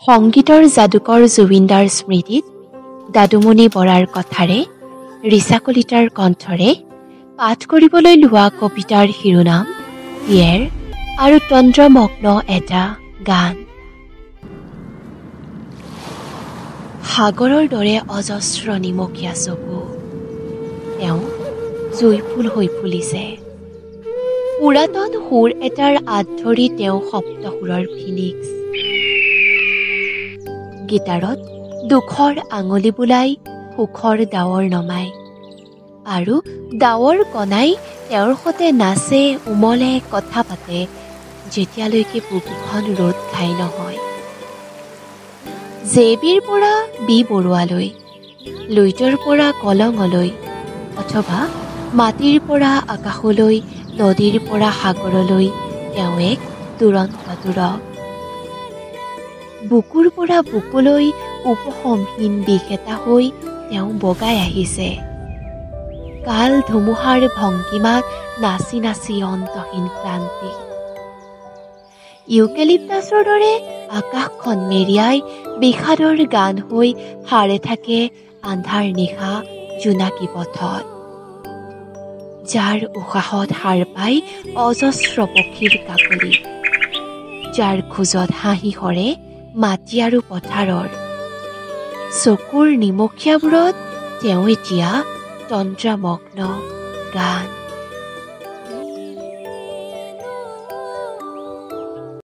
সংগীতৰ যাদুকৰ জুবিনদাৰ স্মৃতিত দাদুমণি বৰাৰ কথাৰে ৰিচা কলিতাৰ কণ্ঠৰে পাঠ কৰিবলৈ লোৱা কবিতাৰ শিৰোনাম পিয়েৰ আৰু তন্দ্ৰমগ্ন এটা গান। সাগৰৰ দৰে অজস্ৰ নিমখীয়া চকু, তেওঁ জুইফুল হৈ ফুলিছে। পুৰাতন সুৰ এটাৰ আঁত ধৰি তেওঁ সপ্তসুৰৰ ফিনিক্স। গীটাৰত দুখৰ আঙুলি বোলাই সুখৰ ডাৱৰ নমাই, আৰু ডাৱৰ কণাই তেওঁৰ সতে নাচে, উমলে, কথা পাতে, যেতিয়ালৈকে বুকুখন ৰ'দ ঘাই নহয়। জেবিৰ পৰা বি বৰুৱালৈ, লুইতৰ পৰা কলঙলৈ, অথবা মাটিৰ পৰা আকাশলৈ, নদীৰ পৰা সাগৰলৈ তেওঁ এক দুৰন্ত দূৰক। বুকুৰ পৰা বুকুলৈ উপশমহীন দিশ এটা হৈ তেওঁ বগাই আহিছে। কাল ধুমুহাৰ ভংগীমাত নাচি নাচি অন্তহীন ক্লান্তি। ইউকেলিপ্টাছৰ দৰে আকাশখন মেৰিয়াই বিষাদৰ গান হৈ সাৰে থাকে আন্ধাৰ নিশা জোনাকী পথত। যাৰ উশাহত সাৰ পাই অজস্ৰ পক্ষীৰ কাকলি, যাৰ খোজত হাঁহি সৰে মাটি আৰু পথাৰৰ, চকুৰ নিমখীয়াবোৰত তেওঁ এতিয়া তন্দ্ৰমগ্ন গান।